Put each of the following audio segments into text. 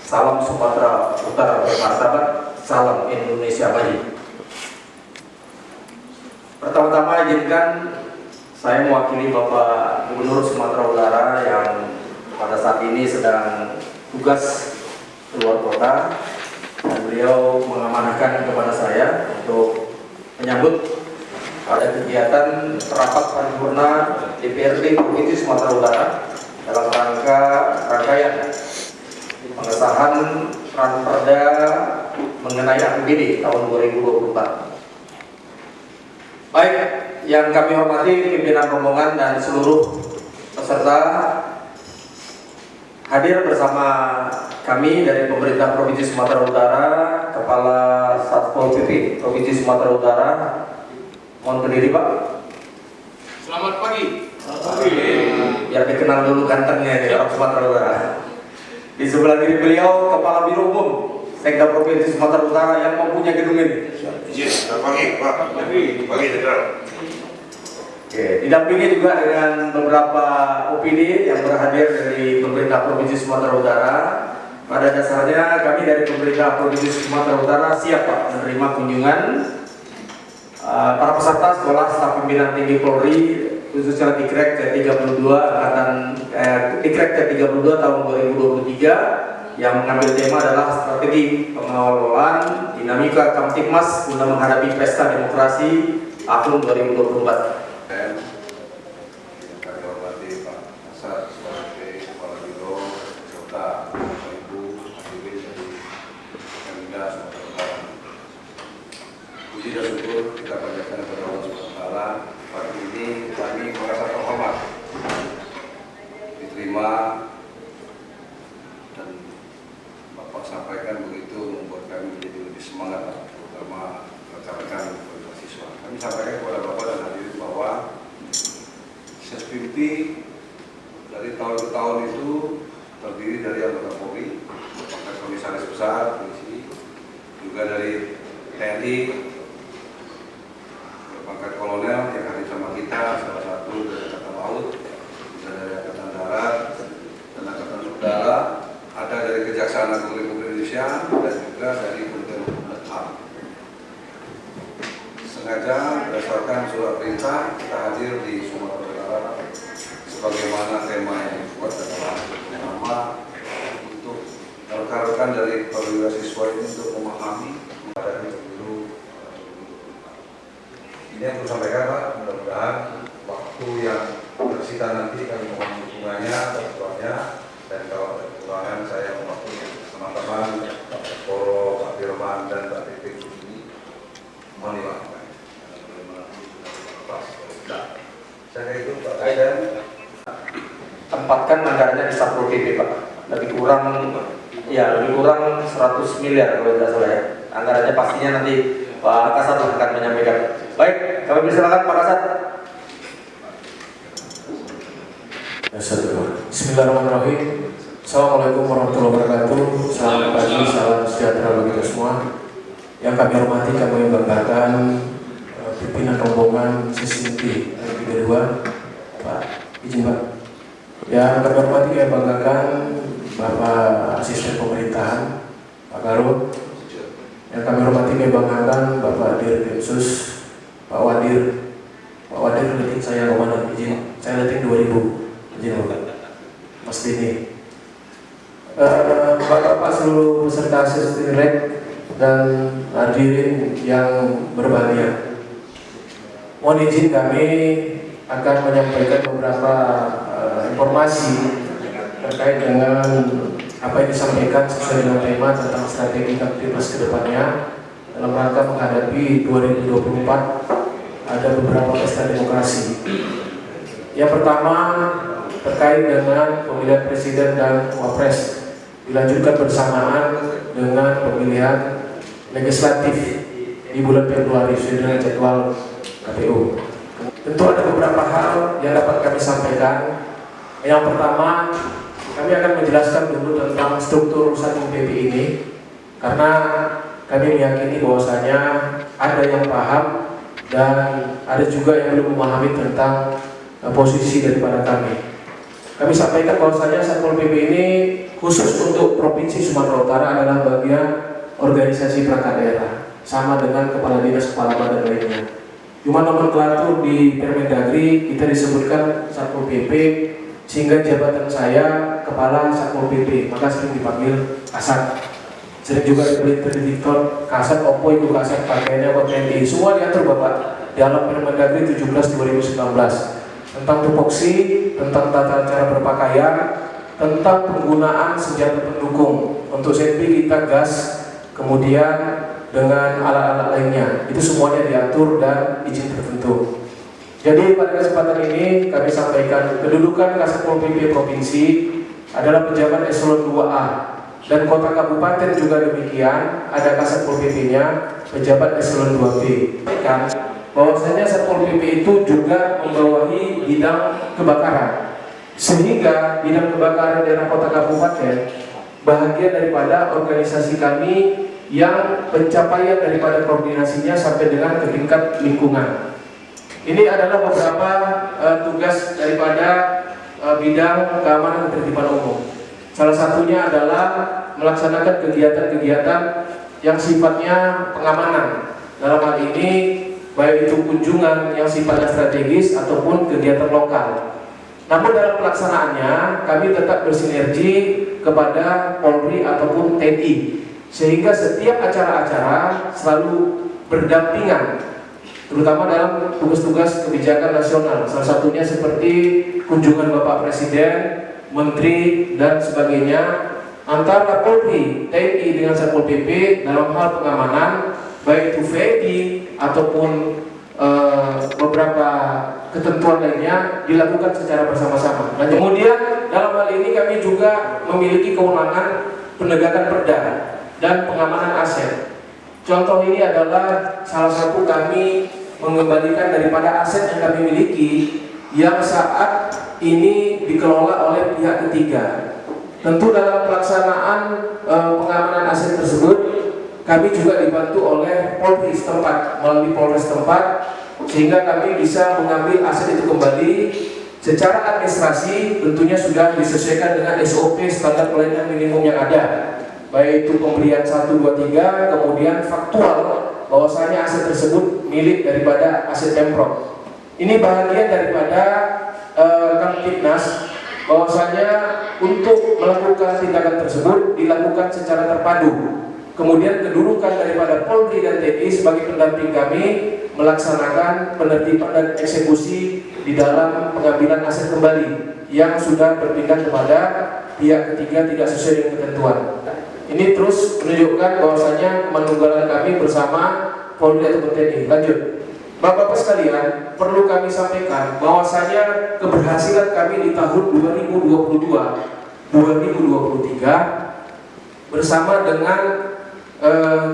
Salam Sumatera Utara bermartabat, salam Indonesia Maju. Pertama-tama izinkan saya mewakili Bapak Gubernur Sumatera Utara yang pada saat ini sedang tugas keluar kota, dan beliau mengamanahkan kepada saya untuk menyambut pada kegiatan rapat paripurna DPRD Provinsi Sumatera Utara dalam rangkaian pengesahan Ranperda mengenai APBD tahun 2024. Baik, yang kami hormati pimpinan rombongan dan seluruh peserta, hadir bersama kami dari pemerintah Provinsi Sumatera Utara, Kepala Satpol PP Provinsi Sumatera Utara. Mohon berdiri, Pak. Selamat pagi. Biar dikenal dulu gantengnya nih orang Sumatera Utara. Di sebelah kiri beliau Kepala Biro Umum Sekda Provinsi Sumatera Utara yang mempunyai gedung ini. Selamat pagi, Pak. Pagi, Jenderal. Oke, didampingi juga dengan beberapa OPD yang berhadir dari pemerintah Provinsi Sumatera Utara. Pada dasarnya kami dari pemerintah Provinsi Sumatera Utara siap, Pak, menerima kunjungan para peserta sekolah staf pimpinan tinggi Polri, khususnya Dikrek ke-32 Dikrek ke-32 tahun 2023 yang mengambil tema adalah strategi pengelolaan dinamika Kamtibmas guna menghadapi pesta demokrasi tahun 2024. Kami hormati Pak Kasat sebagai Kepala Biro serta Bapak Ibu hadirin dari Pemda Sumatera Utara. Puji dan syukur kita panjatkan kepada Allah Subhanahu wa Ta'ala. Pagi ini kami merasa terhormat diterima dan Bapak sampaikan begitu membuat kami menjadi lebih semangat, terutama rekan-rekan mahasiswa. Kami sampaikan kepada Bapak dan hadirin bahwa SPMT dari tahun ke tahun itu terdiri dari anggota Polri, pangkat komisaris besar, polisi, juga dari TNI, pangkat kolonel yang hadir sama kita, salah satu dari Angkatan Laut, juga dari Angkatan Darat dan Angkatan Udara, ada dari Kejaksaan Agung Republik Indonesia dan juga dari Kementerian Hukum dan HAM. Sengaja berdasarkan surat perintah kita hadir di Sumatera Utara sebagaimana tema yang dibuat adalah nama untuk rekan-rekan dari perwira siswa ini untuk memahami menghadapi pemilu. Ini yang saya sampaikan, Pak. Mudah-mudahan waktu yang tersisa nanti kami mohon dukungannya, bantuannya, dan kalau ada kekurangan saya mewakili teman-teman Pak Koro, Pak Firman, dan Pak Pipin ini mohon dimaafkan. Saya itu Pak Presiden Tempatkan anggarannya di Satpol PP, Pak. Lebih kurang 100 miliar kalau tidak salah ya. Anggarannya pastinya nanti Pak Kasat akan menyampaikan. Baik, kami persilakan Pak Kasat. Bismillahirrahmanirrahim. Assalamualaikum warahmatullahi wabarakatuh. Selamat pagi, salam sejahtera bagi kita semua. Yang kami hormati, kami banggakan pimpinan rombongan SPMT yang kedua, Pak, izin Pak. Yang kami hormati, kami banggakan Bapak Asisten Pemerintahan, Pak Garut. Yang kami hormati, kami banggakan Bapak Dir Kemsus, Pak Wadir. Pak Wadir rating saya komandan, izin. Saya rating 2000, izin Bapak. Mas Dini. Bapak seluruh peserta Direk dan hadirin yang berbahagia. Mohon izin kami akan menyampaikan beberapa informasi terkait dengan apa yang disampaikan sesuai dengan tema tentang strategi Kamtibmas ke depannya dalam rangka menghadapi 2024 ada beberapa pesta demokrasi. Yang pertama terkait dengan pemilihan presiden dan wapres dilanjutkan bersamaan dengan pemilihan legislatif di bulan Februari sesuai dengan jadwal KPU. Tentu ada beberapa hal yang dapat kami sampaikan. Yang pertama, kami akan menjelaskan dulu tentang struktur Satpol PP ini, karena kami meyakini bahwasanya ada yang paham dan ada juga yang belum memahami tentang posisi daripada kami. Kami sampaikan bahwasanya Satpol PP ini khusus untuk Provinsi Sumatera Utara adalah bagian organisasi perangkat daerah, sama dengan kepala dinas kepala badan lainnya. Cuma nomenklatur di Permendagri kita disebutkan Satpol PP, sehingga jabatan saya kepala Satpol PP, maka sering dipanggil Kasat. Sering juga dibeli terdiktor Kasat, Oppo itu Kasat, pakaiannya apa TNI, semua diatur Bapak dalam Permendagri 17 2019 tentang tupoksi, tentang tata cara berpakaian, tentang penggunaan senjata pendukung. Untuk safety kita gas, kemudian dengan alat-alat lainnya, itu semuanya diatur dan izin tertentu. Jadi pada kesempatan ini kami sampaikan kedudukan Kasatpol PP Provinsi adalah pejabat eselon 2A, dan kota kabupaten juga demikian, ada Kasatpol PP-nya pejabat eselon 2B. Bahwasanya Satpol PP itu juga membawahi bidang kebakaran, sehingga bidang kebakaran daerah kota kabupaten bahagian daripada organisasi kami yang pencapaian daripada koordinasinya sampai dengan ke tingkat lingkungan. Ini adalah beberapa tugas daripada bidang keamanan dan ketertiban umum. Salah satunya adalah melaksanakan kegiatan-kegiatan yang sifatnya pengamanan. Dalam hal ini baik itu kunjungan yang sifatnya strategis ataupun kegiatan lokal. Namun dalam pelaksanaannya kami tetap bersinergi kepada Polri ataupun TNI, sehingga setiap acara-acara selalu berdampingan, terutama dalam tugas-tugas kebijakan nasional. Salah satunya seperti kunjungan Bapak Presiden, Menteri, dan sebagainya, antara Polri, TNI dengan Satpol PP dalam hal pengamanan, baik itu VI ataupun beberapa ketentuan lainnya dilakukan secara bersama-sama. Dan kemudian dalam hal ini kami juga memiliki kewenangan penegakan perda dan pengamanan aset. Contoh ini adalah salah satu kami mengembalikan daripada aset yang kami miliki yang saat ini dikelola oleh pihak ketiga. Tentu dalam pelaksanaan pengamanan aset tersebut kami juga dibantu oleh Polri setempat melalui Polres setempat, sehingga kami bisa mengambil aset itu kembali. Secara administrasi tentunya sudah disesuaikan dengan SOP standar pelayanan minimum yang ada, baik itu pemberian 1, 2, 3, kemudian faktual bahwasanya aset tersebut milik daripada aset Pemprov. Ini bahagian daripada Kamtibnas, bahwasanya untuk melakukan tindakan tersebut dilakukan secara terpadu. Kemudian kedudukan daripada Polri dan TNI sebagai pendamping kami melaksanakan penertiban dan eksekusi di dalam pengambilan aset kembali yang sudah berpindah kepada pihak ketiga tidak sesuai dengan ketentuan. Ini terus menunjukkan bahwasanya kemanunggalan kami bersama Polri atau TNI. Lanjut, Bapak-Bapak sekalian, perlu kami sampaikan bahwasanya keberhasilan kami di tahun 2022-2023 bersama dengan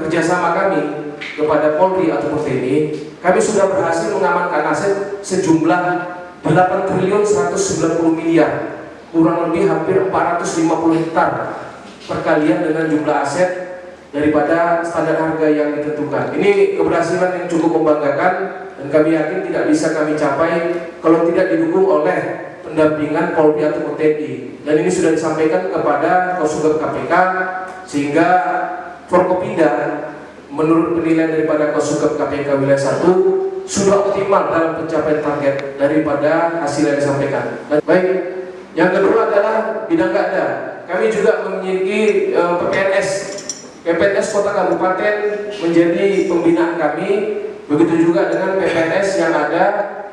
kerjasama kami kepada Polri atau TNI, kami sudah berhasil mengamankan aset sejumlah 8.190 miliar, kurang lebih hampir 450 hektar perkalian dengan jumlah aset daripada standar harga yang ditentukan. Ini keberhasilan yang cukup membanggakan, dan kami yakin tidak bisa kami capai kalau tidak didukung oleh pendampingan Polri atau TNI. Dan ini sudah disampaikan kepada Kosubag KPK, sehingga Forkopimda menurut penilaian daripada Kosubag KPK wilayah 1 sudah optimal dalam pencapaian target daripada hasil yang disampaikan. Baik, yang kedua adalah bidang Gada. Kami juga memiliki PPNS Kota Kabupaten menjadi pembinaan kami, begitu juga dengan PPNS yang ada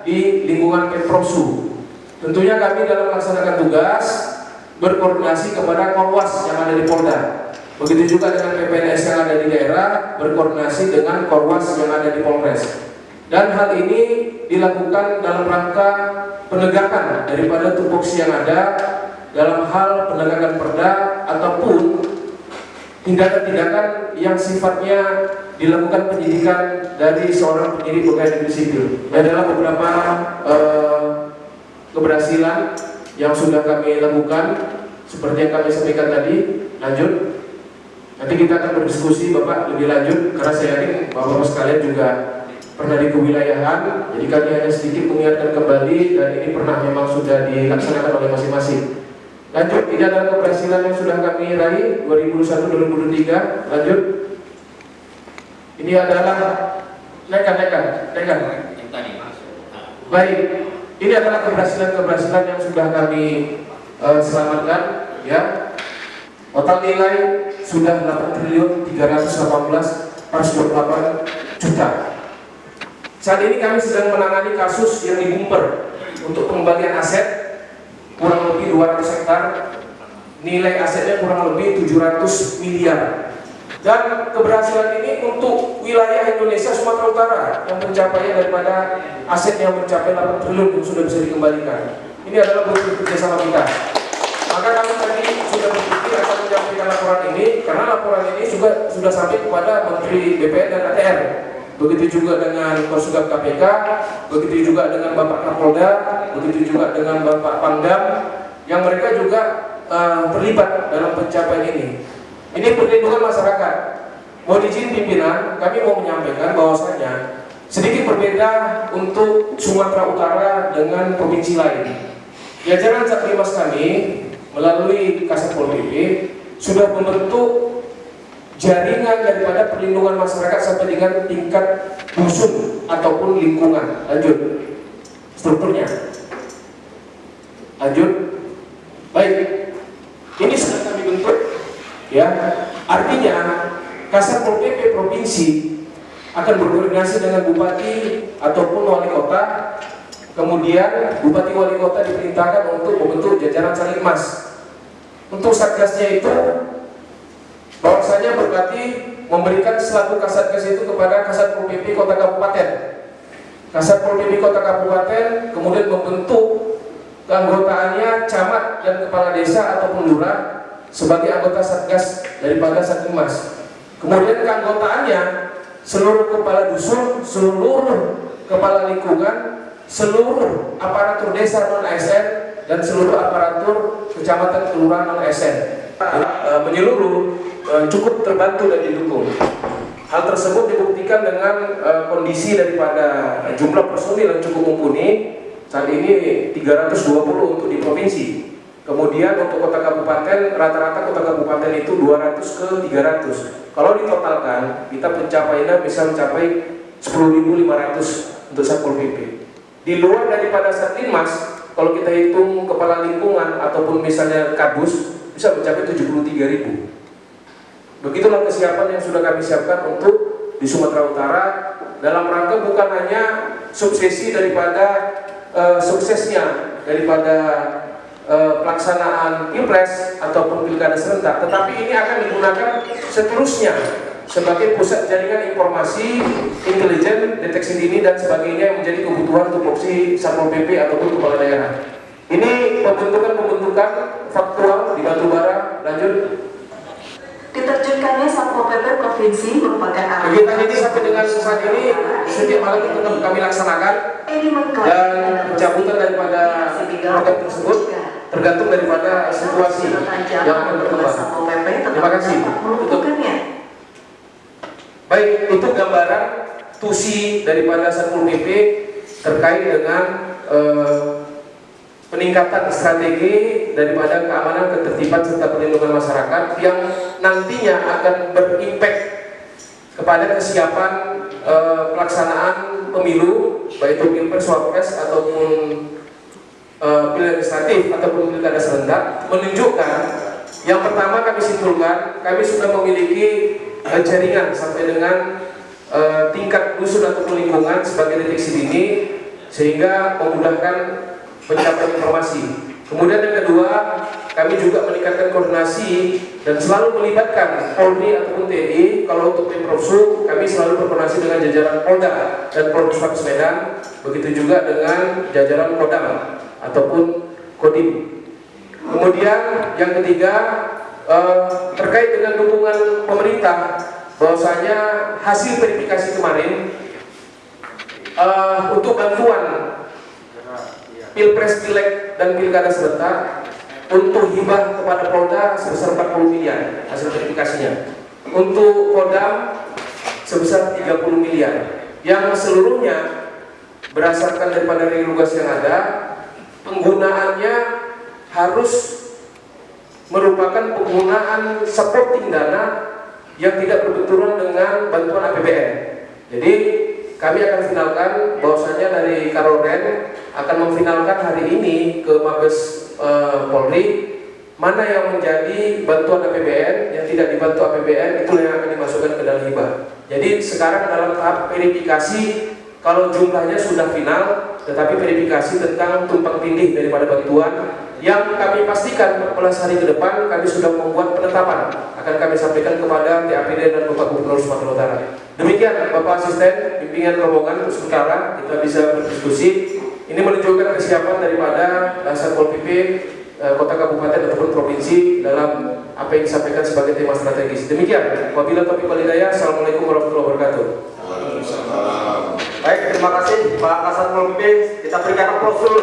di lingkungan Pemprov. Tentunya kami dalam melaksanakan tugas berkoordinasi kepada Korwas yang ada di Polda. Begitu juga dengan PPNS yang ada di daerah berkoordinasi dengan Korwas yang ada di Polres. Dan hal ini dilakukan dalam rangka penegakan daripada tupoksi yang ada dalam hal penegakan perda ataupun tindakan-tindakan yang sifatnya dilakukan penyidikan dari seorang penyidik pegawai negeri sipil. Ini adalah beberapa keberhasilan yang sudah kami lakukan seperti yang kami sampaikan tadi. Lanjut, nanti kita akan berdiskusi Bapak lebih lanjut, karena saya yakin Bapak-Bapak sekalian juga pernah di kewilayahan, jadi kami hanya sedikit mengingatkan kembali, dan ini pernah memang sudah dilaksanakan oleh masing-masing. Lanjut, ini adalah keberhasilan yang sudah kami raih 2021-2023. Lanjut. Ini adalah naikkan. Yang tadi. Baik, ini adalah keberhasilan yang sudah kami selamatkan, ya. Total nilai sudah 8.318.428 juta. Saat ini kami sedang menangani kasus yang dibumper untuk pengembalian aset kurang lebih 200 hektar, nilai asetnya kurang lebih 700 miliar. Dan keberhasilan ini untuk wilayah Indonesia Sumatera Utara yang pencapaian daripada aset yang mencapai 8 triliun yang sudah bisa dikembalikan. Ini adalah bentuk kerjasama kita. Maka kami tadi sudah berpikir akan menyampaikan laporan ini karena laporan ini juga sudah sampai kepada Menteri BPN dan ATR. Begitu juga dengan Konsulat KPK, begitu juga dengan Bapak Kapolda, begitu juga dengan Bapak Pangdam, yang mereka juga terlibat dalam pencapaian ini. Ini perlindungan masyarakat. Mohon izin pimpinan, kami mau menyampaikan bahwasanya sedikit berbeda untuk Sumatera Utara dengan provinsi lain. Jajaran Satlimas kami melalui Kasat Pol PP sudah membentuk jaringan daripada perlindungan masyarakat sampai dengan tingkat dusun ataupun lingkungan. Lanjut strukturnya. Lanjut. Baik, ini sudah kami bentuk, ya. Artinya Kasat Pol PP provinsi akan berkoordinasi dengan bupati ataupun wali kota. Kemudian bupati wali kota diperintahkan untuk membentuk jajaran Satlimas. Untuk satgasnya itu bahwasanya berarti memberikan selaku kasatgas itu kepada Kasat Pol PP Kota Kabupaten. Kasat Pol PP Kota Kabupaten kemudian membentuk keanggotaannya camat dan kepala desa ataupun lurah sebagai anggota satgas daripada Satlimas. Kemudian keanggotaannya seluruh kepala dusun, seluruh kepala lingkungan, seluruh aparatur desa non-ASN dan seluruh aparatur kecamatan kelurahan non-ASN menyeluruh cukup terbantu dan didukung. Hal tersebut dibuktikan dengan kondisi daripada jumlah personil yang cukup mumpuni. Saat ini 320 untuk di provinsi. Kemudian untuk kota kabupaten, rata-rata kota kabupaten itu 200 ke 300. Kalau ditotalkan, kita pencapaiannya bisa mencapai 10.500 untuk Satpol PP. Di luar daripada Satlimas, kalau kita hitung kepala lingkungan ataupun misalnya Kadus, bisa mencapai 73.000. Begitulah kesiapan yang sudah kami siapkan untuk di Sumatera Utara dalam rangka bukan hanya suksesi daripada suksesnya daripada pelaksanaan Pilpres ataupun pilkada serentak, tetapi ini akan digunakan seterusnya sebagai pusat jaringan informasi, intelijen, deteksi dini dan sebagainya yang menjadi kebutuhan tupoksi Satpol PP ataupun kepala daerah. Ini pembentukan faktual di batubara. Lanjut. Diterjunkannya Satpol PP Provinsi merupakan kegiatan ini sampai dengan saat ini setiap malam tetap kami laksanakan dan pencabutan daripada program tersebut tergantung daripada situasi yang akan berkembang. Terima kasih. Baik, itu gambaran tusi daripada Satpol PP terkait dengan peningkatan strategi daripada keamanan, ketertiban serta perlindungan masyarakat yang nantinya akan berimpact kepada kesiapan pelaksanaan pemilu, baik itu Pilpres, Wapres ataupun pilihan legislatif ataupun pilkada serentak, menunjukkan yang pertama kami simpulkan kami sudah memiliki jaringan sampai dengan tingkat dusun ataupun lingkungan sebagai deteksi dini sehingga memudahkan pencapaian informasi. Kemudian yang kedua, kami juga meningkatkan koordinasi dan selalu melibatkan Polri ataupun TNI. Kalau untuk Pemprov Sub, kami selalu berkoordinasi dengan jajaran Polda dan Polrestabes Medan, begitu juga dengan jajaran Kodam ataupun Kodim. Kemudian yang ketiga, terkait dengan dukungan pemerintah, bahwasanya hasil verifikasi kemarin untuk bantuan Pilpres, Pileg, dan Pilkada serentak untuk hibah kepada Polda sebesar 40 miliar hasil verifikasinya. Untuk Kodam sebesar 30 miliar yang seluruhnya berdasarkan daripada regulasi yang ada, penggunaannya harus merupakan penggunaan supporting dana yang tidak berbenturan dengan bantuan APBN. Jadi kami akan finalkan bahwasanya dari Karoren akan memfinalkan hari ini ke Mabes Polri mana yang menjadi bantuan APBN, yang tidak dibantu APBN itu yang akan dimasukkan ke dalam hibah. Jadi sekarang dalam tahap verifikasi, kalau jumlahnya sudah final, tetapi verifikasi tentang tumpang tindih daripada bantuan yang kami pastikan 14 hari ke depan kami sudah membuat penetapan, akan kami sampaikan kepada TAPD dan Bapak Gubernur Sumatera Utara. Demikian Bapak Asisten Bimbingan Rombongan untuk sementara kita bisa berdiskusi. Ini menunjukkan kesiapan daripada Satpol PP kota kabupaten ataupun provinsi dalam apa yang disampaikan sebagai tema strategis. Demikian. Wabillahi taufiq wal hidayah. Assalamualaikum warahmatullahi wabarakatuh. Baik, terima kasih Pak Kasat Pol PP. Kita berikan aplaus dulu.